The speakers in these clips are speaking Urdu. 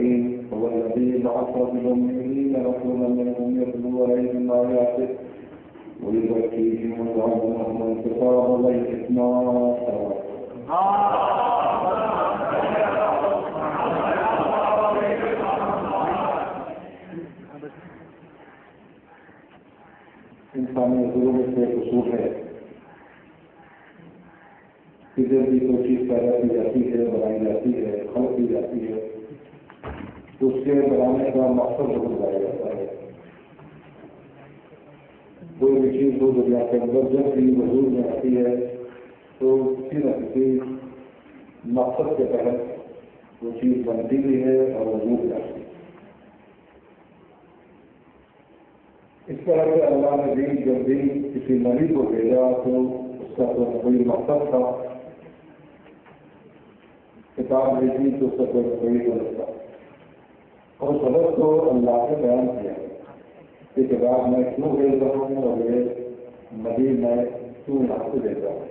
الرحيم هو الذي بعث في الأميين رسولا منهم يتلو عليهم آياته ويزكيهم ويعلمهم الكتاب والحكمة. انسانی ضرور سے قصور ہے، کدھر بھی کوئی چیز پیدا کی جاتی ہے، بنائی جاتی ہے، خلق کی جاتی ہے تو اس کے بنانے کا مقصد ضرور بتایا جاتا ہے. کوئی بھی چیز ہو دنیا کے اندر جب بھی وجود میں آتی ہے تو کسی نہ کسی مقصد کے تحت وہ چیز بنتی بھی ہے اور وجود میں آتی ہے. اس طرح سے اللہ نے بھی جب بھی کسی نبی کو بھیجا تو اس کا کوئی مقصد تھا، کتاب بھیجی تو اس کا کوئی غلط تھا، اور غلط کو اللہ نے بیان کیا کہ کتاب میں کیوں بھیج رہا ہوں اور یہ نبی میں کیوں یہاں سے بھیج رہا ہوں.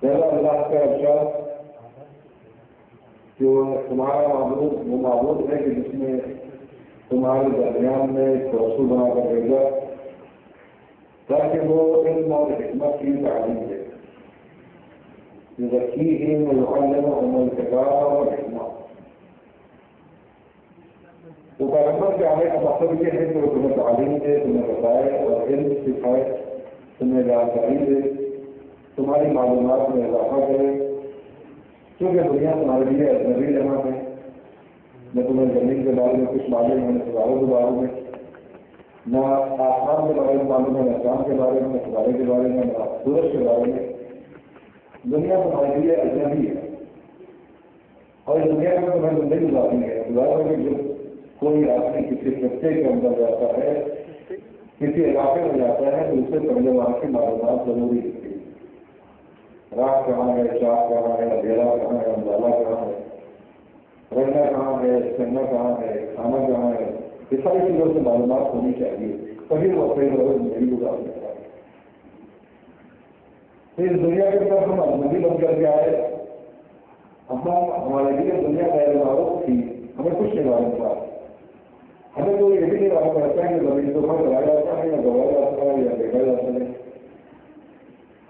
پہلا اللہ کا ارشاد جو تمہارا معبود وہ معبود ہے کہ جس نے تمہارے درمیان میں ایک رسول بنا کر بھیجا تاکہ وہ علم اور حکمت کی تعلیم دے. یزکیہم ویعلمہم الکتاب والحکمہ. تو پیغمبر کے آنے کا مقصد یہ ہے کہ وہ تمہیں تعلیم دے، تمہیں بتائے اور علم سکھائے، تمہیں جانکاری دے، تمہاری معلومات میں اضافہ کرے. کیونکہ دنیا تمہارے لیے اجنبی جگہ ہے، نہ تمہیں زمین کے بارے میں کچھ معلوم ہے، نہ ستاروں کے بارے میں، نہ آسمان کے بارے میں معلوم ہے، نہ چاند کے بارے میں، نہ ستارے کے بارے میں، نہ سورج کے بارے میں. دنیا تمہارے لیے اجنبی ہے اور اس دنیا میں تمہیں زندگی گزارنی ہے. گزارنے میں جب کوئی آدمی کسی خطے کے اندر جاتا ہے، کسی علاقے میں جاتا ہے تو اس سے پہلے وہاں کی معلومات ضروری ہوتی ہے. رات کہاں ہے، چاند کہاں ہے، اندھیرا کہاں ہے، اندھالا کہاں ہے، رہنا کہاں ہے، چلنا کہاں ہے، کھانا کہاں ہے، یہ ساری چیزوں سے معلومات ہونی چاہیے تبھی وہ اپنے زندگی گزار سکتا ہے. تو اس دنیا کے اندر ہم اجنبی بن کر کے آئے، ہمارے لیے دنیا غیر معروف تھی، ہمیں کچھ نہیں معلوم تھا. ہمیں تو یہ بھی نہیں معلوم رہتا ہے کہ زمین کو چلایا جاتا ہے یا دبایا جاتا ہے یا دیکھا جاتا ہے.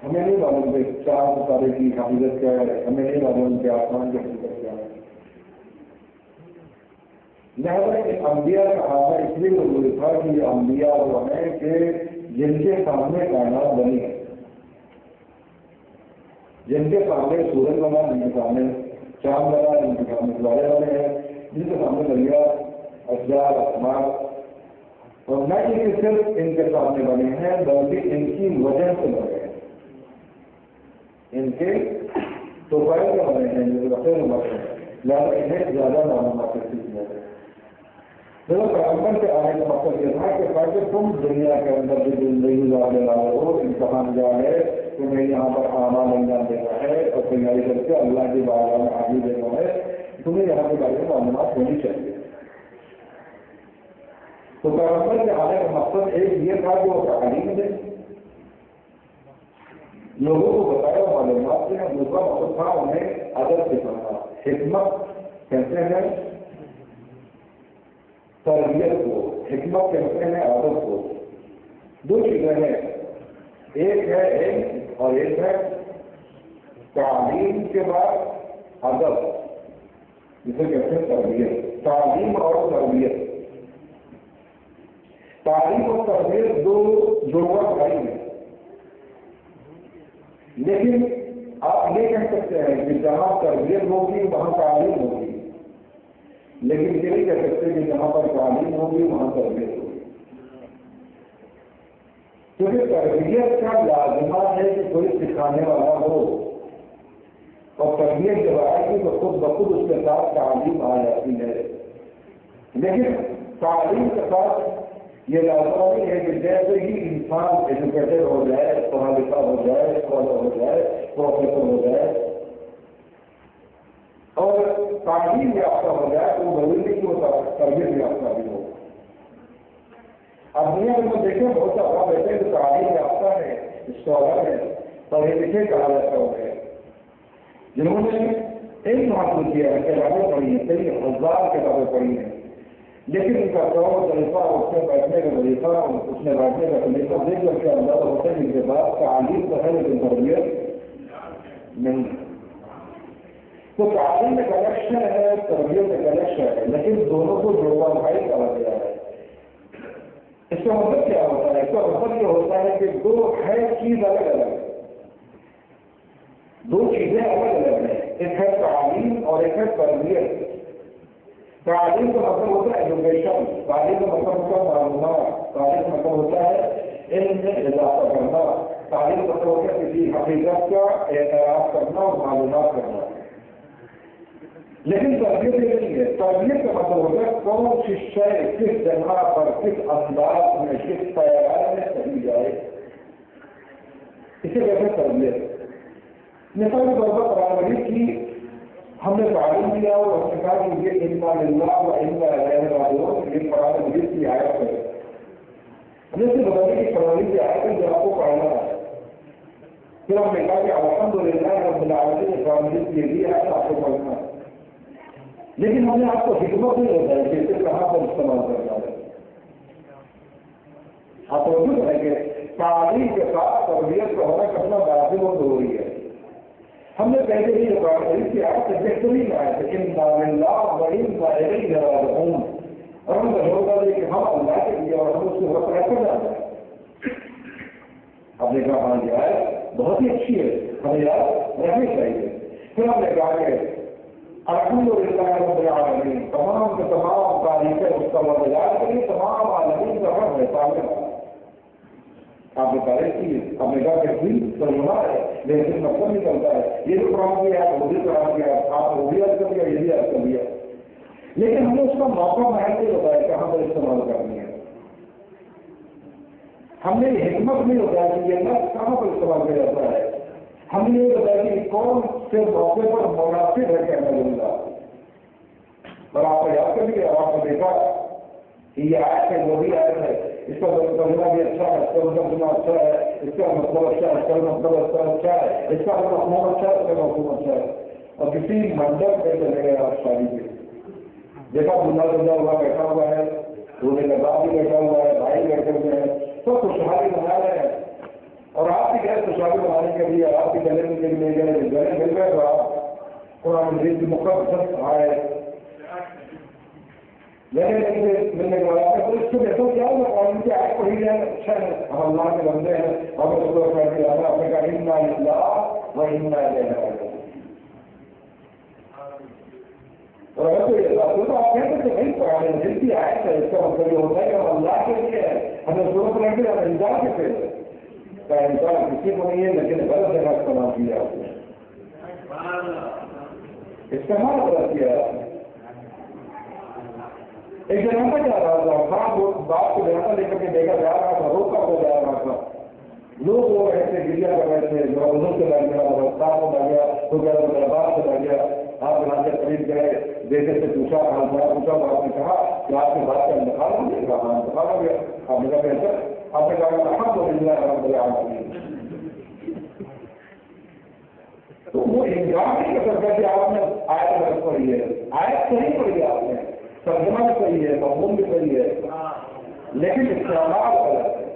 ہمیں نہیں معلوم کہ چاند ستارے کی حقیقت کیا ہے، ہمیں نہیں معلوم کہ آسمان کی حقیقت کیا ہے. لہٰذا انبیاء کا آنا اس لیے ضروری تھا کہ یہ انبیاء وہ ہیں کہ جن کے سامنے کائنات بنی ہے، جن کے سامنے سورج بنا، جن کے سامنے چاند بنا، جن کے سامنے ستارے بنے ہیں، جن کے سامنے دریا، اشجار، اسمار، اور نہ کہ صرف ان کے سامنے بنے ہیں بلکہ ان کی وجہ سے بنے ہیں، ان کے توفائل میں بنے ہیں، جو رفیع بنے ہیں. لہٰذا انہیں زیادہ معلومات حاصل کیا ہے. پیغمبر کے آنے کا مقصد یہ تھا کہ تاکہ تم دنیا کے اندر جو زندگی گزارنے والے ہو، امتحان جا ہے، تمہیں یہاں پر اعمال انجام دینا ہے اور تیاری کر کے اللہ کی بارگاہ میں حاضر دینا ہے، تمہیں یہاں کے بارے میں معلومات ہونی چاہیے. تو پیغمبر کے آنے کا مقصد ایک یہ تھا کہ وہ تعلیم دے، لوگوں کو بتایا معلومات دیں. دوسرا مقصد تھا انہیں ادب سکھانا. حکمت کہتے ہیں تربیت کو، حکمت کہتے ہیں ادب کو. دو چیزیں ہیں، ایک ہے علم اور ایک ہے تعلیم کے بعد ادب، جسے کہتے ہیں تربیت. تعلیم اور تربیت، تعلیم اور تربیت دو جڑواں بھائی ہیں. لیکن آپ یہ کہہ سکتے ہیں کہ جہاں تربیت ہوگی وہاں تعلیم ہوگی، لیکن یہ نہیں کہہ سکتے کہ جہاں پر تعلیم ہوگی وہاں تربیت ہوگی. کیونکہ تربیت کا لازمہ ہے کہ کوئی سکھانے والا ہو، اور تربیت جب آئے گی تو خود بخود اس کے ساتھ تعلیم آ جاتی ہے. لیکن تعلیم کے ساتھ یہ لازمہ نہیں ہے کہ جیسے ہی انسان ایجوکیٹڈ ہو جائے، پڑھا لکھا ہو جائے، اسکالر ہو جائے، پروفیسر ہو جائے اور تعلیم یافتہ ہو جائے تو ضروری نہیں کہ وہ تربیت یافتہ بھی ہو. اب دنیا میں دیکھیں بہت سا افراد ایسے ہیں جو تعلیم یافتہ ہے، اسکالر ہے، پڑھے لکھے کہا جاتا ہے، جنہوں نے علم حاصل کیا ہے، کتابیں پڑھی ہیں، کئی ہزار کتابیں پڑھی ہیں، لیکن ان کا طور طریقہ، اس میں بیٹھنے کا طریقہ، اس میں بیٹھنے کا طریقہ دیکھ کر کے اندازہ ہوتا ہے ان کے بعد تعلیم تو ہے لیکن تربیت نہیں۔ تو تعلیم میں کنیکشن ہے، تربیت میں کنیکشن ہے، لیکن دونوں کو جوڑا بھائی کہا گیا ہے۔ اس کا مطلب کیا ہوتا ہے؟ اس کا مطلب یہ ہوتا ہے کہ دو ہے چیز الگ الگ ہے، دو چیزیں الگ الگ ہیں، ایک ہے تعلیم اور ایک ہے تربیت۔ تعلیم کا مطلب ہوتا ہے ایجوکیشن، تعلیم کا مطلب ہوتا ہے معلومات، تعلیم کا مطلب ہوتا ہے علم میں اضافہ کرنا، تعلیم کا مطلب ہوتا ہے کسی حقیقت کا اعتراف کرنا اور معلومات کرنا۔ لیکن تربیت یہ نہیں ہے، تربیت کا مطلب ہوتا ہے کون سی شے کس جگہ پر، کس انداز میں، کس پیغام میں کہی جائے، اسے کہتے ہیں تربیت۔ مثال کے طور پر قرآن مجید کی ہم نے تعلیم دیا اور ہم نے کہا کہ یہ انا للہ و انا الیہ راجعون، یہ قرآن مجید کی آیت ہے۔ ہم نے اسے بتایا کہ قرآن مجید کی آیت ہے جو آپ کو پڑھنا ہے، پھر ہم نے کہا کہ الحمدللہ رب العالمین نے قرآن مجید کے لیے آیت آپ کو پڑھنا ہے، لیکن ہم نے آپ کو حکمت نہیں بتائی کہ اسے کہاں پر استعمال کرنا ہے۔ آپ کو جو ہے کہ تعلیم کے ساتھ تربیت کا ہونا کتنا لازم و ضروری ہے۔ ہم نے پہلے ہی قرآن مجید کی آیت سے بہترین آیت ہے انا للہ و انا الیہ راجعون، اور ہم نے ہوتا ہے کہ ہم اللہ کے لیے اور ہم اس کو وقت رکھنا چاہتے ہیں۔ آپ نے کہا ہاں یہ آیت بہت ہی اچھی ہے، ہمیں یاد رہنی چاہیے۔ پھر ہم نے کہا کہ الحمدللہ رب العالمین، تمام کے تمام تعریفیں اس کا مدد کے لیے تمام عالمین کا رب ہے، تعلق آپ نے تعریف کی، آپ نے کہا کہ دل سلما ہے لیکن مطلب نکلتا ہے، یہ جو قرآن کیا ہے وہ بھی قرآن کیا، آپ وہ بھی یاد کر لیا، یہ بھی یاد کر لیا، لیکن ہم نے اس کا موقع محل نہیں بتایا کہاں پر استعمال کرنی ہے، ہم نے یہ حکمت نہیں بتایا کہ یہ لفظ کہاں پر استعمال کیا جاتا ہے، ہم نے یہ بتایا کہ کون سے موقع پر مناسب ہے کہنا لوں اور آپ کو یاد کر لیا، آپ نے دیکھا کہ یہ آیت ہے وہ بھی آیت ہے، اس کا ترجمہ بھی اچھا ہے، اس کا ترجمہ اچھا ہے، اس کا مطلب اچھا ہے، اس کا مطلب اچھا ہے، اس کا مفہوم اچھا ہے، اس کا مفہوم اچھا ہے، اور کسی منڈپ پہ چلے گئے آپ شادی پہ، دیکھا دلہا دلہا ہوا بیٹھا ہوا ہے، دولہے کا باپ بھی بیٹھا ہوا ہے، بھائی بیٹھے ہوئے ہیں، سب خوشحالی منا رہے ہیں، اور آپ بھی گئے خوشحالی منانے کے لیے، آپ بھی گلے ملنے کے لیے گئے، گلے مل گئے تو آپ قرآن مجید کی مقدس آئے ملنے کے بعد اس کو دیکھو کیا ہوگا، قرآن کی آیت پڑھی جائے اچھا ہے، ہم اللہ کے بندے ہیں، ہم اس کو کہتے ہیں آپ نے کہا انا للہ و انا الیہ راجعون، اور اگر کوئی ایسا تو آپ کہتے ہیں کہ بھائی قرآن مجید کی آیت ہے، اس کا مطلب یہ ہوتا ہے کہ ہم اللہ کے لیے ہیں، ہمیں ضرورت رہتی ہے، ہم انکار کے تھے کا انکار کسی کو نہیں ہے، لیکن غلط جگہ استعمال کیا آپ نے، استعمال غلط کیا آپ نے۔ ایک جگہ پر جا رہا تھا، خراب بات کو جگہ لے کر کے دیکھا جا رہا تھا، روکا ہو جا رہا تھا، لوگ وہ رہے تھے، گریا کر رہے تھے، بزرگ سے لگ گیا، رفتار کو لگ گیا، تو کیا دربار سے لگ گیا، آپ یہاں سے قریب گئے، بیٹے سے پوچھا، حال چال پوچھا، تو آپ نے کہا کہ آپ کے بات کا انتقال ہو گیا، کہا انتقال ہو گیا، آپ نے کہا بہتر، آپ نے کہا الحمدللہ رب العالمین، تو وہ انکار نہیں کر سکتا کہ آپ نے آیت غلط پڑھی ہے، آیت صحیح پڑھی ہے آپ نے، ترجمہ بھی صحیح ہے، مفہوم بھی صحیح ہے، لیکن استعمال غلط ہے۔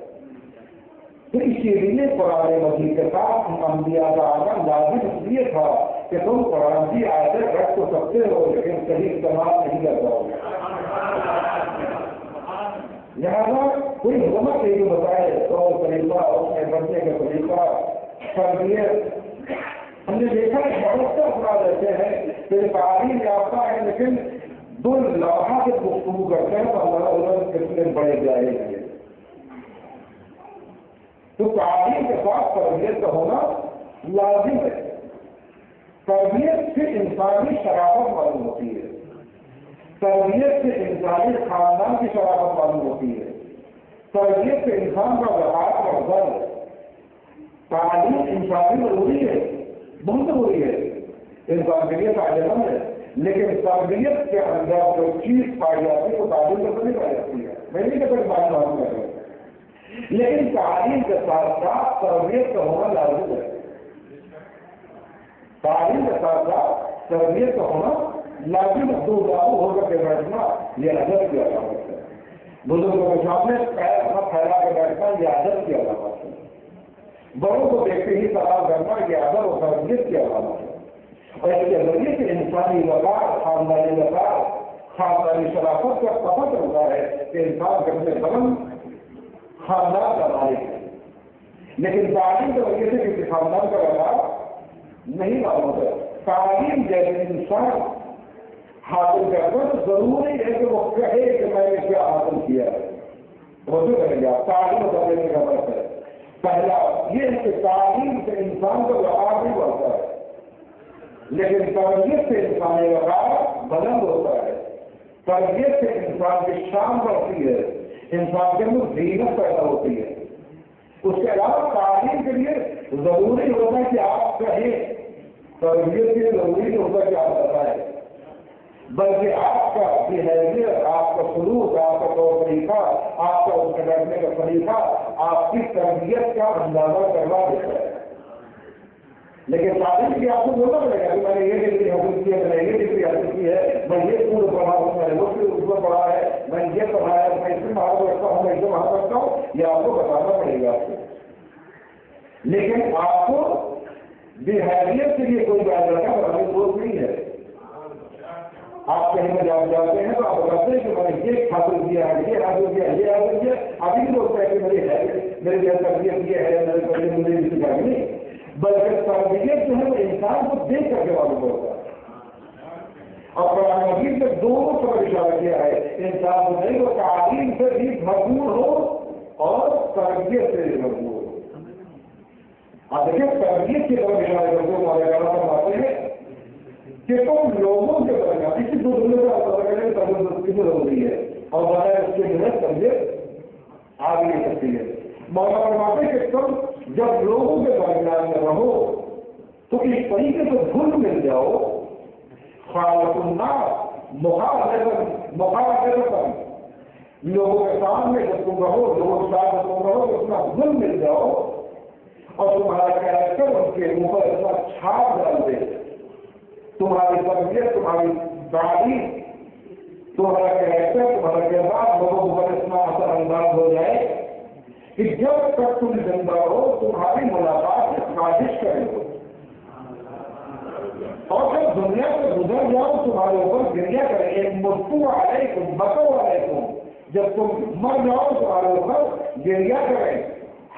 تو اسی لیے قرآن مجید کے ساتھ انبیاء کا آنا لازم اس لیے تھا کہ تم قرآن کی آیتیں رکھ تو سکتے ہو لیکن صحیح استعمال نہیں کر پاؤ گے، لہٰذا کوئی حکومت نہیں بتائے تو طریقہ اس میں بچنے کا طریقہ تربیت، ہم نے دیکھا کہ بہت سے افراد ایسے ہیں کہ تعلیم یافتہ ہے لیکن دو لمحہ سے گفتگو کرتے ہیں تو ہمارا کتنے بڑے جائے گے، تو تعلیم کے ساتھ تربیت کا ہونا لازم ہے۔ تربیت سے انسانی شرافت معلوم ہوتی ہے، تربیت سے انسانی خاندان کی شرافت معلوم ہوتی ہے، تربیت سے انسان کا وقار کا افضل ہے۔ تعلیم انسانی ضروری ہے، بہت ضروری ہے، انسان کے لیے فائدہ مند ہے، لیکن تربیت کے اندر جو چیز پائی جاتی ہے وہ تعلیم میں نہیں پائی جاتی ہے، میں نہیں کہتا کہ بات معلوم کر رہا ہوں، لیکن تعلیم کے ساتھ ساتھ تربیت کا ہونا لازم ہے، تعلیم کے ساتھ ساتھ تربیت کا ہونا لازم دو لاگو ہو کر کے بیٹھنا یہ ادب کی علامت ہے. بزرگوں کے سامنے پیر اپنا پھیلا کے بیٹھنا یہ ادب کی علامت ہے. بڑوں کو دیکھتے ہی سلام کرنا یہ ادب اور تربیت کی علامت ہے. اور اس کے ذریعے سے انسانی وقار، خاندانی وقار، خاندانی شرافت کا پتہ چلتا ہے کہ انسان کتنے بلند خاندان کا مالک ہے. لیکن تعلیم کے ذریعے سے کسی خاندان کا وقار نہیں معلوم ہے. تعلیم جیسے انسان حاصل کرنا تو ضروری ہے کہ وہ کہے کہ میں نے کیا حاصل کیا ہے. وہ جو کریں گے آپ تعلیم کرنے کا فرق ہے. پہلا یہ ہے کہ تعلیم سے انسان کا وقار نہیں بڑھتا ہے، لیکن تربیت سے انسانی وقار بلند ہوتا ہے. تربیت سے انسان کی شان بڑھتی ہے، انسان کے اندر زینت پیدا ہوتی ہے. اس کے علاوہ تعلیم کے لیے ضروری ہوتا ہے کہ آپ کہیں، تربیت کے لیے ضروری نہیں ہوتا کہ آپ بتائیں، بلکہ آپ کا بہیویئر، آپ کا سلوک، آپ کا طور طریقہ، آپ کا اس کے بیٹھنے کا طریقہ آپ کی تربیت کا اندازہ کروا دیتا ہے. لیکن تعلیم کی آپ کو بولنا پڑے گا کہ میں نے یہ ڈگری حاصل کی ہے، میں نے یہ ڈگری حاصل کی ہے، میں یہ اسکول پڑھا ہوں، میں نے وہ اسکول پڑھا ہے، میں یہ پڑھا ہے، میں اس میں مہارت رکھتا ہوں، میں اس میں مہارت رکھتا ہوں، یہ آپ کو بتانا پڑے گا آپ کو. لیکن آپ کو بہیویئر کے لیے کوئی جائزہ بتانے کی ضرورت نہیں ہے. آپ کہیں میں جاتے ہیں تو آپ بتاتے ہیں کہ میں نے یہ حاصل کیا ہے، یہ حاصل کیا ہے، یہ حاصل کیا. ابھی بھی لوگ کہتے ہیں میری ہے، میری تربیت یہ ہے، میری تربیت مجھے بھی سکھا نہیں، بلکہ تربیت جو ہے وہ انسان کو دیکھ کر کے معلوم ہوتا ہے. اور قرآن مجید نے دونوں طرف اشارہ کیا ہے، انسان کو نہیں وہ تعلیم سے بھی بھرپور ہو اور تربیت سے بھی بھرپور ہو. آپ دیکھیں تربیت کی طرف اشارہ کرتے ہوئے ہمارے گھر فرماتے ہیں کہ تم لوگوں کے درمیان کسی دوسرے کا پتہ کرنے کی تربیت کتنی ضروری ہے اور بغیر اس کے جو ہے تربیت آگے نہیں سکتی ہے. مولانا فرماتے ہیں کہ تم جب لوگوں کے درمیان میں رہو تو اس طریقے سے گھل مل جاؤ، خالق الناس مخالفت لوگوں کے سامنے جب تم رہو، لوگوں کے ساتھ جب تم رہو تو اتنا گھل مل جاؤ اور تمہارا کیریکٹر ان کے اوپر اتنا چھاپ ڈال دے، تمہاری تربیت، تمہاری تعلیم، تمہارا کیریکٹر، تمہارا کردار لوگوں کو اتنا اثر انداز ہو جائے کہ جب تک تم زندہ ہو تمہاری ملاقات سے سازش کرے ہو، اور جب دنیا سے گزر جاؤ تمہارے اوپر گریا کرے ایک مستو علیکم بتو علیکم، جب تم مر جاؤ تمہارے اوپر گریا کرے.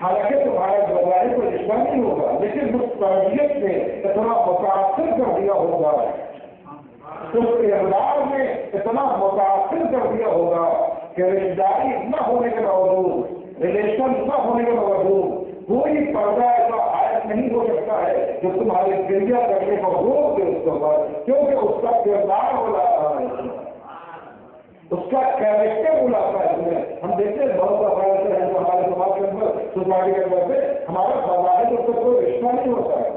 حالانکہ تمہارے بظاہر کو رشتہ نہیں ہوگا، لیکن اس تربیت نے اتنا متاثر کر دیا ہوگا، اس کردار نے اتنا متاثر کر دیا ہوگا کہ رشتہ داری نہ ہونے کے باوجود، ریلیشن نہ ہونے کے باوجود کوئی پردہ ایسا عائد نہیں ہو سکتا ہے جو تمہارے گریا کرنے کو روک دے اس کے اوپر، کیونکہ اس کا کردار بلاتا ہے، اس کا کیریکٹر بلاتا ہے. اس میں ہم دیکھتے ہیں بہت سارے ایسے ہیں جو ہمارے سماج کے اندر، سوسائٹی کے اندر سے ہمارا بظاہر اس سے کوئی رشتہ نہیں ہوتا ہے،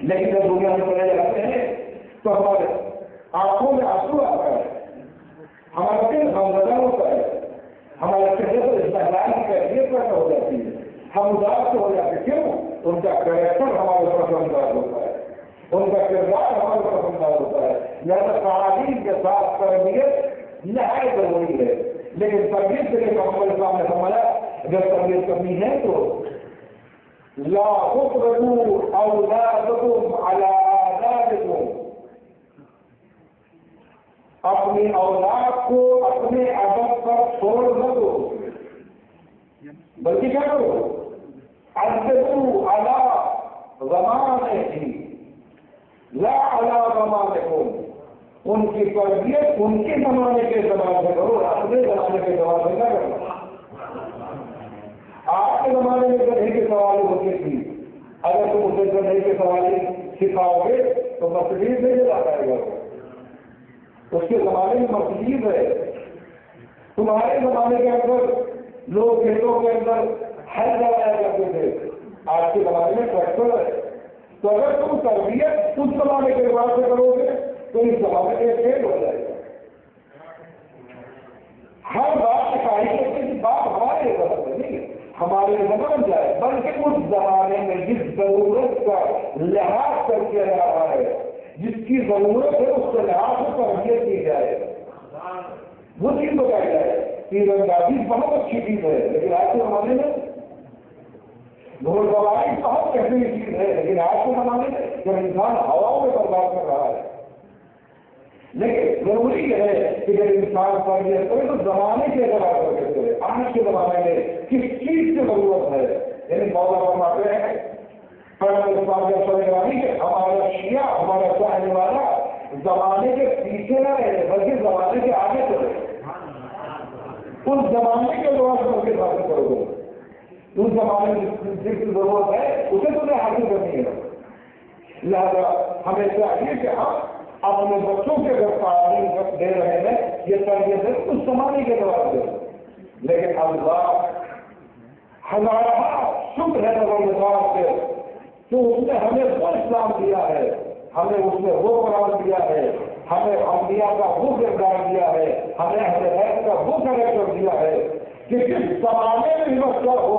لیکن جب دنیا میں چلے جاتے ہیں تو ہمارے آنکھوں میں آنسو آتا ہے، ہمارا دل غمزدہ ہوتا ہے، ہمارے چہرے پر استحلال کی کیفیت پیدا ہو جاتی ہے، ہم اداس ہو جاتے ہیں. کیوں؟ ان کا کیریکٹر ہمارے اوپر انداز ہوتا ہے، ان کا کردار ہمارے اوپر انداز ہوتا ہے. لہٰذا تعلیم کے ساتھ تربیت نہایت ضروری ہے. لیکن تربیت کے لیے محمد اسلام نے فرمایا اگر تربیت کرنی ہے تو لا تطرقوا اولادکم علی آدابکم، اپنی اولاد کو اپنے ادب پر چھوڑ نہ دو، بلکہ کیا کرو، ادبوا علی زمانہ لا علی زمانکم، ان کی تربیت ان کے زمانے کے اعتبار سے کرو، اپنے زمانے کے اعتبار سے نہ کرو. آپ کے زمانے میں گدھے کے سوال ہوتے تھی، اگر تم اسے گدھے کے سوال سکھاؤ گے تو مرسیڈیز نہیں چلا پائے گا. اس کے زمانے میں مرسیڈیز ہے، تمہارے زمانے کے اندر لوگ کھیتوں کے اندر ہل جایا کرتے تھے، آج کے زمانے میں ٹریکٹر ہے. تو اگر تم تربیت اس زمانے کے اعتبار سے کرو گے تو اس زمانے میں فیل ہو جائے گا. ہر بات سکھائی کرنے کی بات ہمارے غلط نہیں، ہمارے زبان جائے، بلکہ اس زمانے میں جس ضرورت کا لحاظ کر کے رہا ہے، جس کی ضرورت ہے اس کے لحاظ سے تربیت کی جائے، وہ چیز بتائی جائے۔ تیراندازی بہت اچھی چیز ہے، لیکن آج کے زمانے میں گھوڑسواری بہت بہترین چیز ہے، لیکن آج کے زمانے میں جب انسان ہواؤں میں برباد کر رہا ہے، لیکن ضروری ہے کہ جب انسان تربیت کرے تو زمانے کے اعتبار کر کے کرے۔ آج کے زمانے میں کس چیز کی ضرورت ہے؟ یعنی مولا فرماتے ہیں کہ ہمارا شیعہ، ہمارا چاہنے والا زمانے کے پیچھے نہ رہے بلکہ زمانے کے آگے چلے، اس زمانے کے دور سے حاصل کرو گے، اس زمانے میں جس کی ضرورت ہے اسے تمہیں حاصل کرنی ہے۔ لہٰذا ہمیں چاہیے کہ ہم اپنے بچوں کے اگر تعلیم دے رہے ہیں یہ تربیت ہے اس زمانے کے اعتبار سے، لیکن اللہ ہزارہ شکر ہے نظام سے تو اس نے ہمیں وہ اسلام دیا ہے، ہمیں اس نے وہ قرآن دیا ہے، ہمیں انبیاء کا وہ کردار دیا ہے، ہمیں ہدایت کا وہ کریکٹر دیا ہے کہ جس زمانے میں بھی مسئلہ ہو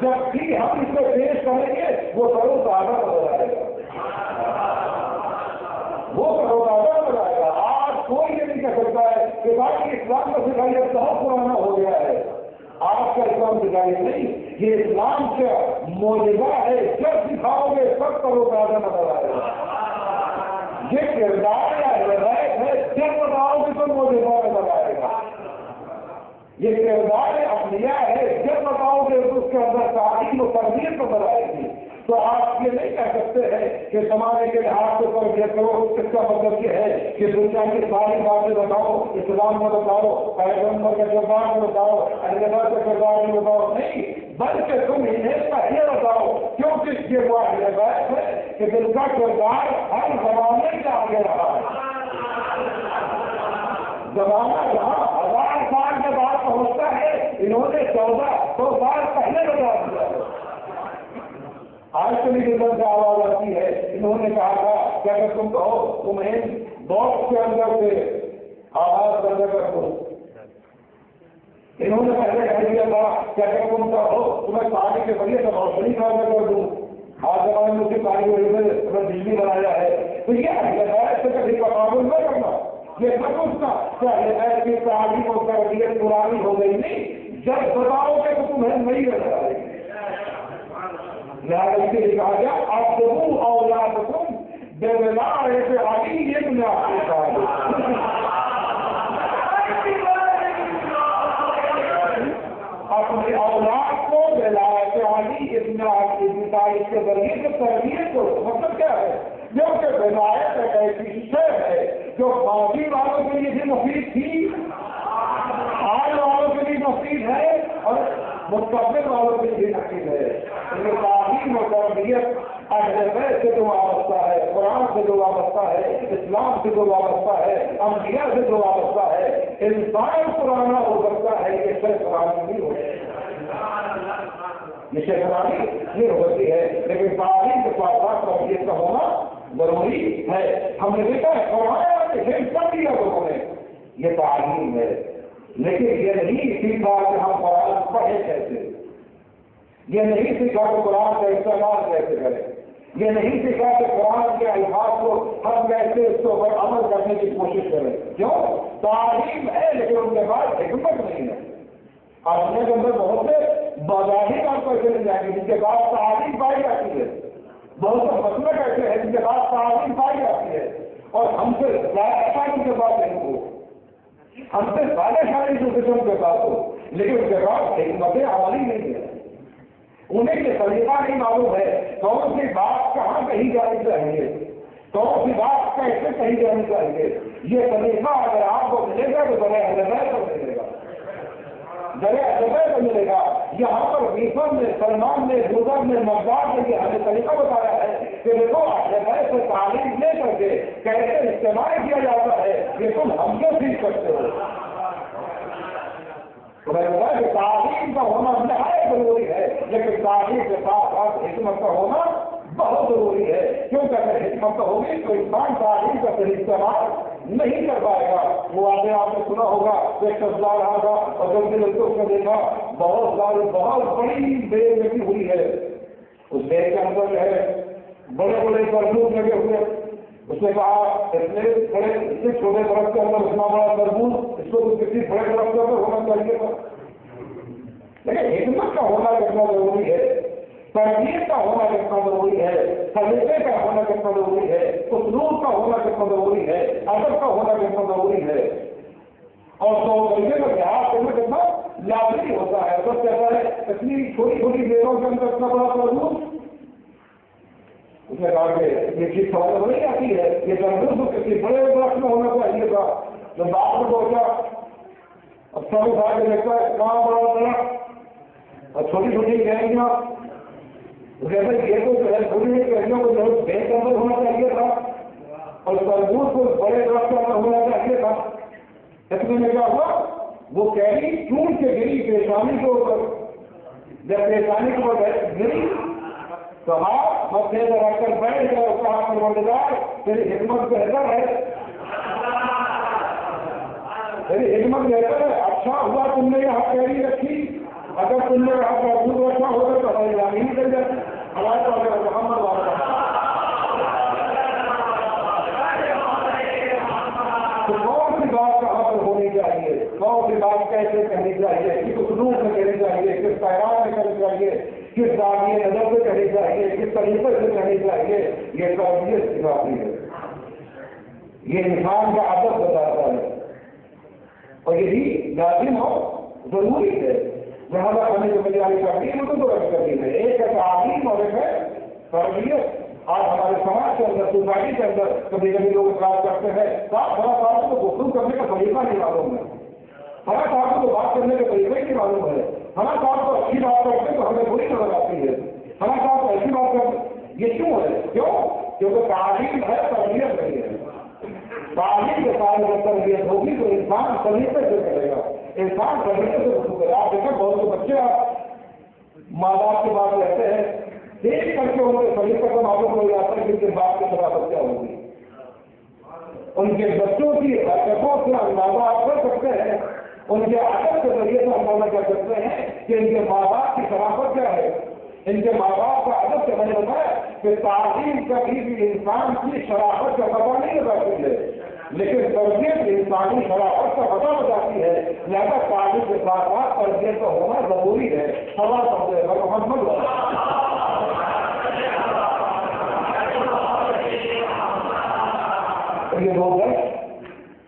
جب بھی ہم اس کو پیش کریں گے وہ کرو تازہ نظر آئے گا، وہ کرو تازہ نظر آئے گا۔ آج کوئی یہ نہیں کہہ سکتا ہے کہ باقی اسلام کا سکھائی بہت پرانا ہو گیا ہے، آپ کا اسلام سکھائی نہیں، یہ اسلام کا موجودہ ہے، جب سکھاؤ گے سب کرو تازہ نظر آئے گا۔ یہ کردار یا ہدایت ہے، جب بتاؤ گے تو موجودہ نظر آئے گا۔ یہ کردار انبیاء ہے، جب بتاؤ گے تو اس کے اندر تعلیم و تربیت نظر آئے گی۔ تو آپ یہ نہیں کہہ سکتے ہیں کہ زمانے کے لحاظ سے تربیت کرو، اس کا مطلب یہ ہے کہ دنیا کی ساری باتیں بتاؤ، اسلام میں بتاؤ، پیغمبر کے کردار میں بتاؤ، اللہ کے کردار میں بتاؤ، نہیں، بلکہ تم انہیں پہلے بتاؤ، کیونکہ یہ وہ ہدایت ہے کہ دل کا کردار ہر زمانے کے آگے رہا ہے۔ زمانہ جہاں 1000 سال کے بعد پہنچتا ہے انہوں نے 1400 سال پہلے بتا دیا ہے۔ آج ٹیلی ویژن سے آواز آتی ہے، انہوں نے کہا تھا کہ اگر تم کہو تمہیں باکس کے اندر سے آواز بند کر دو، انہوں نے پہلے کہہ دیا تھا کہ اگر تم کہو تمہیں پانی کے ذریعے سے روشنی پیدا کر دوں، آج زمانے میں اسی پانی کی وجہ سے تمہیں بجلی بنایا ہے، تو یہ ہدایت سے کبھی تقابل نہ کرنا، یہ سب سوچنا کہ ہدایت کی تعلیم و تربیت پرانی ہو گئی، نہیں، جب بتاؤ گے تو تمہیں نہیں نظر آئے گی۔ لہٰذا اس کے لیے کہا گیا اَبْدُوا أَوْلَادَكُمْ بِوِلَایَةِ عَلِيٍّ بْنِ أَبِي طَالِبٍ، اپنی اولاد کو ولایت علی ابن ابی طالب کے ذریعے سے تربیت کرو۔ مطلب کیا ہے؟ کیونکہ ولایت ایک ایسی شے ہے جو ماضی والوں کے لیے بھی مفید تھی، آج والوں کے لیے مفید ہے اور مستقبل والوں کے لیے مفید ہے۔ تعلیم و تربیت اہل بیت سے جو وابستہ ہے، قرآن سے جو وابستہ ہے، اسلام سے جو وابستہ ہے، انبیاء سے جو وابستہ ہے، انسان پرانا ہو سکتا ہے، یہ شے پرانی نہیں ہو سکتی، یہ شے پرانی نہیں ہو سکتی ہے، لیکن تعلیم کے ساتھ ساتھ تربیت کا ہونا ضروری ہے۔ ہم نے دیکھا ہے قرآن کر دیا لوگوں نے، یہ تعلیم ہے، لیکن یہ نہیں سیکھا کہ ہم قرآن پڑھے کیسے، یہ نہیں سیکھا کہ قرآن کا استعمال کیسے کریں، یہ نہیں سیکھا کہ قرآن کے الفاظ کو ہم کیسے اس کے اوپر عمل کرنے کی کوشش کریں۔ کیوں؟ تعلیم ہے لیکن ان کے پاس حکمت نہیں ہے۔ اپنے کے اندر بہت سے بازاری کام پر چلے جائیں گے جن کے پاس تعلیم پائی جاتی ہے، بہت سے مسئلے ایسے ہیں جن کے پاس تعلیم پائی جاتی ہے، اور ہم سے زیادہ ان کے پاس نہیں ہو، ہم سے زیادہ ساری جو قسم کے پاس ہو، لیکن ان کے پاس حکمت عملی نہیں ہے، انہیں یہ طریقہ نہیں معلوم ہے کون سی بات کہاں کہی جانی چاہیے، کون سی بات کیسے کہی جانی چاہیے۔ یہ طریقہ اگر آپ کو ملے گا تو بڑے ادبیت کو ملے گا، بڑے ادبیت کو ملے گا۔ یہاں پر ویفر نے، سلمان نے، گزر نے، مقدار نے یہ ہمیں طریقہ بتایا ہے کہ دیکھو ادبیت سے تعلیم لے کر کے کیسے استعمال کیا جاتا ہے، یہ تم ہم سے سیکھ سکتے ہو۔ تعلیم کا ہونا نہایت ضروری ہے، لیکن تعلیم کے ساتھ ساتھ حکمت کا ہونا بہت ضروری ہے، کیونکہ اگر حکمت ہوگی تو انسان تعلیم کا صحیح استعمال نہیں کر پائے گا۔ وہ آگے آپ نے سنا ہوگا ایک سبزہ رہا تھا اور جب دن اس نے دیکھا بہت بڑی بیل لگی ہوئی ہے، اس بیل کے اندر جو ہے بڑے بڑے تربوز لگے ہوئے، اس نے کہا اتنے چھوٹے درخت کے اندر اتنا بڑا تربوز، اس کو تو کسی بڑے درخت کے اندر ہونا چاہیے تھا. لیکن حکمت کا ہونا کتنا ضروری ہے، تربیت کا ہونا کتنا ضروری ہے، سلیقے کا ہونا کتنا ضروری ہے، اسلوب کا ہونا کتنا ضروری ہے، ادب کا ہونا کتنا ضروری ہے، اور تو طریقے کا لحاظ کرنا کتنا لازمی ہوتا ہے. بس کہتا ہے اتنی چھوٹی چھوٹی دیروں کے اندر اتنا بڑا تربوز. اس نے کہا کہ یہ چیز سمجھ نہیں آتی ہے، یہ تربوز کسی بڑے درخت میں ہونا چاہیے تھا. جب بات میں پہنچا اب سب اٹھا کے دیکھتا ہے کہاں بڑا درخت اور چھوٹی چھوٹی گہریاں. یہ تو جو ہے چھوٹی چھوٹی گہریوں کو جو ہے بے کے اندر ہونا چاہیے تھا اور تربوز کو بڑے درخت کے اندر ہونا چاہیے تھا. اتنے میں کیا ہوا، وہ کہری چون کے گری پیشانی کے اوپر. جب پیشانی کے اوپر گری تو ہاتھ مدھے میں رکھ کر بیٹھ گئے. اس کا ہاتھ مردار تیری حکمت بہتر ہے، تیری حکمت بہتر ہے. اچھا ہوا تم نے یہاں کہری رکھی، اگر تم نے یہاں تربوز رکھا ہوتا تو ہماری رانی نکل جاتی. ہمارے پاس محمد والا تو کون سی بات کہاں پر ہونی چاہیے، کون سی بات کیسے کہنی چاہیے، کس اسلوب میں کہنی چاہیے، کس پیغام میں کہنی چاہیے، کس داغی نظر سے کہنی چاہیے، کس طریقے سے کہنی چاہیے، یہ تربیت سکھاتی ہے. یہ انسان کا ادب بتاتا ہے اور یہی لازم ہو ضروری ہے. جہاں تک ہمیں جو مجھے کرنی ہے وہ تو رکھ کرتی ہے. ایک ہے تعلیم اور ایک ہے تربیت. آج ہمارے سماج کے اندر، سوسائٹی کے اندر کبھی کبھی لوگ اعتراض کرتے ہیں بڑا صاحب کو گفتگو کرنے کا طریقہ نہیں معلوم ہے، ہمارا صاحب کو بات کرنے کا طریقہ ہی نہیں معلوم ہے، ہمارا صاحب کو اچھی بات کرتے تو ہمیں بری نظر آتی ہے، ہمارا صاحب کو ایسی بات کرتے. یہ کیوں ہے؟ کیونکہ تعلیم ہے، تربیت نہیں ہے. تعلیم کے ساتھ اگر تربیت ہوگی تو انسان طریقے سے کرے گا، انسان طریقے سے وضو کرے گا. آپ دیکھیں بہت سے بچے ماں باپ کے بات رہتے ہیں، دیکھ کر کے ان کے طریقے سے معلوم ہو جاتا ہے کہ ان کے باپ کی شرافت کیا ہوگی. ان کے بچوں کی حرکتوں سے اندازہ آپ کر سکتے ہیں، ان کے ادب کے ذریعے سے اندازہ کر سکتے ہیں کہ ان کے ماں باپ کی شرافت کیا ہے. ان کے ماں باپ کا ادب سے میں نے بتایا کہ تعلیم کبھی بھی انسان کی شرافت کا پتہ نہیں بتاتی ہے، لیکن تربیت انسانی شرافت کا پتہ بتاتی ہے. لہٰذا تعلیم کے ساتھ ساتھ تربیت کا ہونا ضروری ہے. سوا سمجھے گا محمد یہ دو درد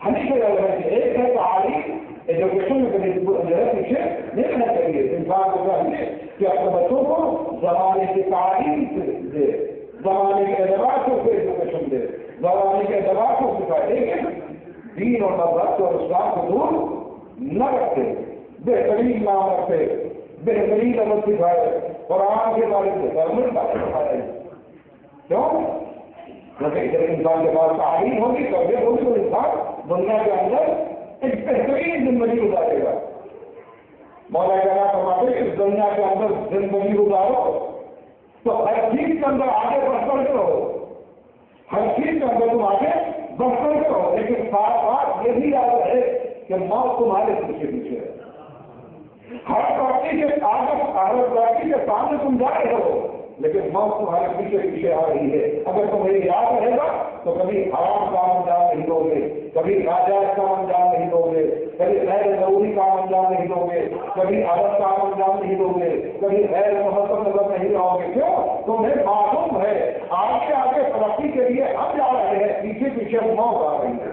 ہمیشہ یاد رکھیں. ایک ہے تعلیم، ایجوکیشن میں پیچھے نہیں رہنا چاہیے. انسان کو چاہیے کہ اپنے بچوں کو زمانے کی تعلیم دے، زمانے کے اعتبار سے اسے ایجوکیشن دے، زمانے کے اعتبار سے سکھائے، لیکن دین اور مذہب اور اسلام کو دور نہ رکھتے، بہترین نام رکھتے، بہترین عمل سکھائے، قرآن کے بارے میں درمل باتیں سکھائے. کیوں؟ کیونکہ جب انسان کے پاس تعلیم ہوگی، تربیت ہوگی تو انسان دنیا کے اندر ایک بہترین زندگی گزارے گا. مولا تعالیٰ فرماتے ہیں اس دنیا کے اندر زندگی گزارو تو ہر چیز کے اندر آگے بڑھ کر کے رہو، ہر چیز کے اندر تم آگے بڑھ کر کے رہو، لیکن ساتھ ساتھ یہ بھی یاد رہے کہ موت تمہارے پیچھے پیچھے ہے. ہر پارٹی کے سامنے تم جا رہے ہو، لیکن موت تمہارے پیچھے پیچھے آ رہی ہے. اگر تمہیں یاد رہے گا تو کبھی حرام کام انجام نہیں دو گے، کبھی ناجائز کام انجام نہیں دو گے، کبھی غیر ضروری کام انجام نہیں دو گے، کبھی غلط کام انجام نہیں دو گے، کبھی غیر محبت نظر نہیں رہو گے. کیوں؟ تمہیں معلوم ہے آگے آگے ترقی کے لیے ہم جا رہے ہیں، پیچھے پیچھے موت آ رہی ہے.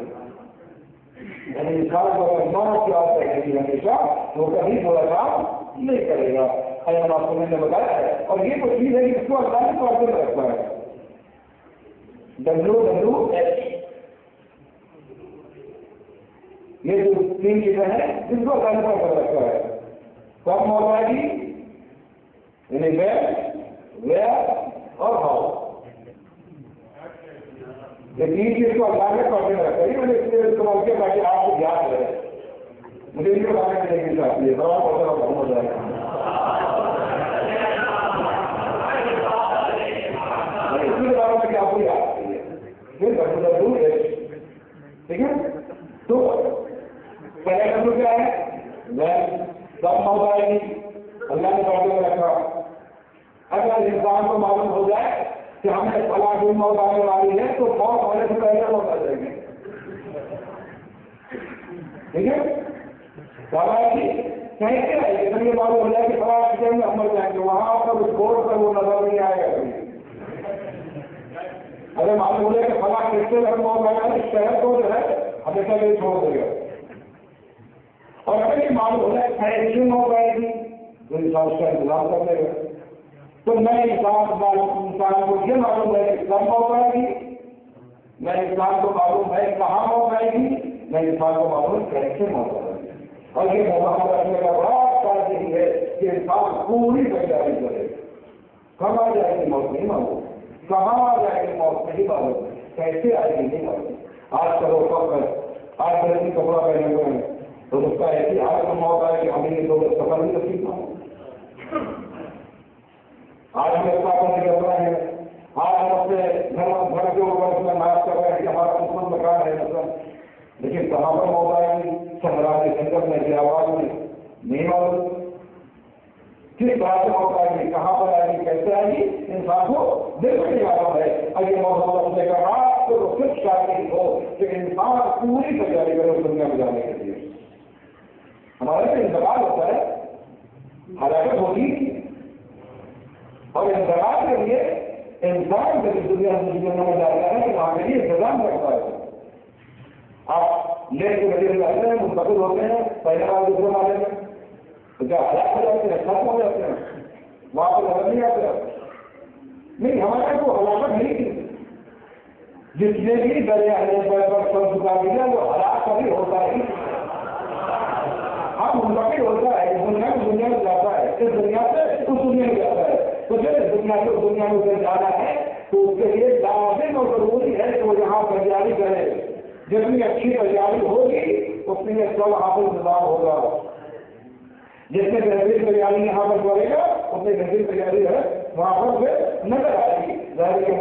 یعنی انسان کو اگر موت یاد رہے گی ہمیشہ تو کبھی برا کام نہیں کرے گا. آپ کو میں نے بتایا ہے، اور یہ وہ چیز ہے کہ اس کو اللہ نے طور پر رکھا ہے. WWH یہ جو 3 چیزیں ہیں جن کو اللہ نے طور پر رکھا ہے. کب موت آئے گی؟ یعنی ویئر اور ہاؤ. یہ 3 چیز کو اللہ نے طور پر رکھا ہے. میں نے اس لیے استعمال کیا تاکہ آپ کو یاد رہے. مجھے ان کے بارے میں دیکھنا چاہیے بڑا بہت ہو جائے گا. آپ کو یاد کریے ٹھیک ہے. تو پہلے نمبر کیا ہے؟ کب موت آئے گی؟ اللہ نے باتوں میں رکھا. اگر انسان کو معلوم ہو جائے کہ ہمیں فلاں کوئی موت آنے والی ہے تو موت ہونے سے پہلے موت آ جائے گی. ٹھیک ہے کیسے آئے گی؟ جب یہ معلوم ہو جائے کہ فلاں کسی میں ہم مر جائیں گے وہاں پر اس بورڈ پر وہ نظر نہیں آئے گا کبھی. اگر معلوم ہو جائے کہ فلاں کس سے موت آیا اس شہر کو جو ہے ہمیشہ نہیں چھوڑ دے گا. اور اگر یہ معلوم ہو جائے کہ موت آئے گی تو انسان اس کا انتظام کر لے گا. تو نئے انسان کو یہ معلوم ہے کہ کب موت آئے گی، نئے انسان کو معلوم ہے کہاں موت آئے گی، نئے انسان کو معلوم ہے کیسے موت آئے گی. اور یہ محمد رکھنے کا بڑا فائدہ یہی ہے کہ انسان پوری تیاری کرے. کب آ جائے گی موت نہیں معلوم، کہاں آ جائے گی موت نہیں معلوم، کیسے آئے گی نہیں معلوم. آج کل وہ آج کل ایسی کپڑا پہنے ہوئے ہیں تو اس کا ایسی حال میں موت آئے کہ ہمیں یہ دو سفر نہیں رکھی تھا. آج ہم اس کا نکل رہے ہیں، آج ہم اپنے گھر کے اوپر اس میں ناش کر رہے ہیں کہ ہمارا مسلم مکان ہے مثلاً، لیکن کہاں پر موت آئے گی؟ صحرا کے جنگل میں، آواز میں نہیں معلوم. کس بات سے موت آئے گی، کہاں پر آئے گی، کیسے آئے گی، انسان کو بالکل نہیں معلوم ہے. اگر موت سے کا آپ کو صرف شاید ہو کہ انسان پوری تیاری کرے اس دنیا میں جانے کے لیے. ہمارے سے انتقال ہوتا ہے، ہلاکت ہوتی، اور انتقال کے لیے انسان جب دنیا میں جاتا ہے کہ وہاں کے لیے انتظام کرتا ہے. آپ لے کے بجے جاتے ہیں، منتقل ہوتے ہیں پہلے والے دوسرے والے میں، تو کیا ہلاک ہو جاتے ہیں، ختم ہو جاتے ہیں، وہاں پہ نظر نہیں آتے. نہیں، ہمارے کو ہلاکت نہیں تھی. جس نے بھی دریا پر سر جھکا دیا وہ ہلاک کبھی ہوتا ہی. ہم منتقل ہوتا ہے، دنیا میں جاتا ہے، اس دنیا سے اس دنیا میں جاتا ہے. تو جب اس دنیا سے اس دنیا میں ادھر جانا ہے تو اس کے لیے لازم اور ضروری ہے کہ وہ یہاں تیاری کرے. جتنی اچھی تیاری ہوگی اتنی اچھا وہاں پر انتظام ہوگا. جتنے بہترین تیاری یہاں پر کرے گا اتنی بہترین تیاری ہے وہاں پر پھر نظر آئے گی.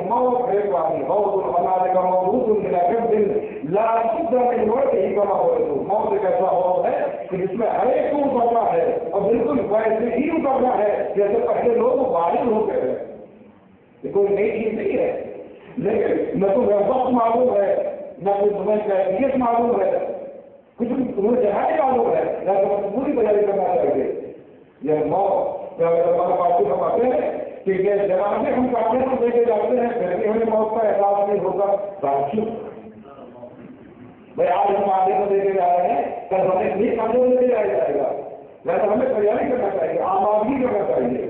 موت ہے پانی بہت ہمارے کا موجود ملا کر دن لاشد ہی بنا ہو. موت ایک ایسا ہو ہے کہ جس میں ہر ایک کو اترنا ہے اور بالکل ویسے ہی اترنا ہے جیسے پہلے لوگ بالغ ہوتے ہیں. یہ کوئی نئی چیز نہیں ہے، لیکن نہ تو وقت معلوم ہے، نہ کوئی تمہیں کیفیت معلوم ہے، کچھ تمہیں جہاں معلوم ہے، نہ تمہیں پوری تیاری کرنا چاہیے. یہ موت ہمارے پاس ہم آتے ہیں کہ جناب سے ہم کاغذ کو لے کے جاتے ہیں پھر بھی ہمیں موت کا احساس نہیں ہوتا. بھائی آج ہم آگے کو لے کے جا رہے ہیں، کل ہمیں بھی کاغذ لے کے جایا جائے گا. ویسے ہمیں تیاری کرنا چاہیے، آمادگی کرنا چاہیے.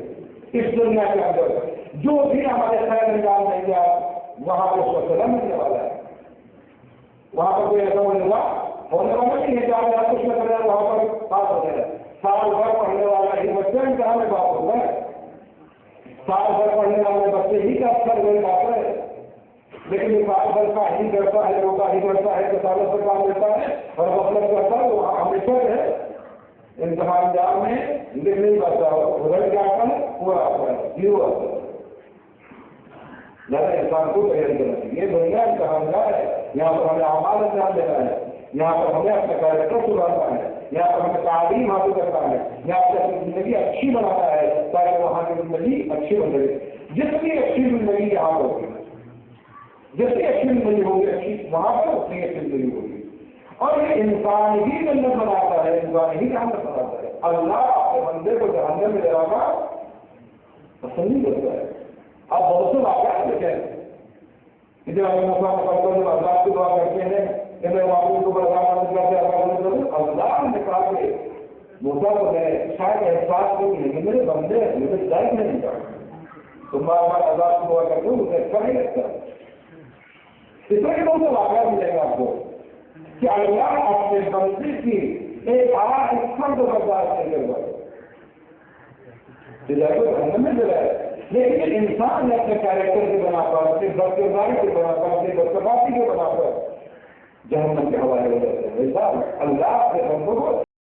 اس دنیا کے اندر جو بھی ہمارے خیر نظام نہیں گیا وہاں پہ اس کو سزا ملنے والا ہے. وہاں پر کوئی ایسا ہونے والا نہیں ہے کہ آپ کچھ نہ کریں وہاں پر پاس ہو جائے. سال بھر پڑھنے والا ہی بچے امتحان میں پاس ہوتا ہے. سال بھر پڑھنے والے بچے ہی کا اکثر وہی بات ہے. لیکن یہ سال بھر کا ہی کرتا ہے، روکا ہی کرتا ہے، کسالت پر کام لیتا ہے اور مطلب کرتا ہے وہ ہمیشہ ہے امتحان جام میں لکھ نہیں پاتا. رزلٹ کیا آتا ہے پورا آتا ہے، زیرو آتا ہے. زیادہ انسان کو تیاری کرنا چاہیے. یہ دنیا امتحان گاہ ہے، یہاں پر ہمیں اعمال انجام دینا ہے، یہاں پر ہمیں اپنا کیریکٹر سدھارنا ہے، یہاں پر ہمیں تعلیم حاصل کرنا ہے، یہاں پر اپنی زندگی اچھی بنانا ہے تاکہ وہاں کی زندگی اچھی بن جائے. جتنی اچھی زندگی یہاں پر ہوگی، جتنی اچھی زندگی ہوگی اچھی وہاں پر اتنی اچھی زندگی ہوگی. اور یہ انسان ہی جنت بناتا ہے، انسان ہی جہنم بناتا ہے. اللہ اپنے بندے کو جہنم میں جلانا پسند نہیں کرتا ہے. آپ بہت سے واقعات دیکھیں کہ جب ہمیں مسلم اللہ کی دعا کرتے ہیں کہ میں واپس کو برداشت کرتے اللہ نکال کے موسیٰ کو میں شاید احساس نہیں ہے کہ میرے بندے مجھے ڈائٹ نہیں کرتا. تو بار بار اللہ کی دعا کرتے ہوں مجھے اچھا نہیں لگتا. اس طرح کے بہت سے واقعات ملیں گے آپ کو کہ اللہ اپنے بندے کی ایک آج فرد برداشت نہیں کر پائے. جہنم میں جلائے، لیکن انسان نے اپنے کیریکٹر کے بنا پر، اپنی بدکرداری کے بنا پر، اپنی بدکباسی کے بنا پر جہنم کے حوالے ہو جاتے ہیں. اللہ کے بندوں کو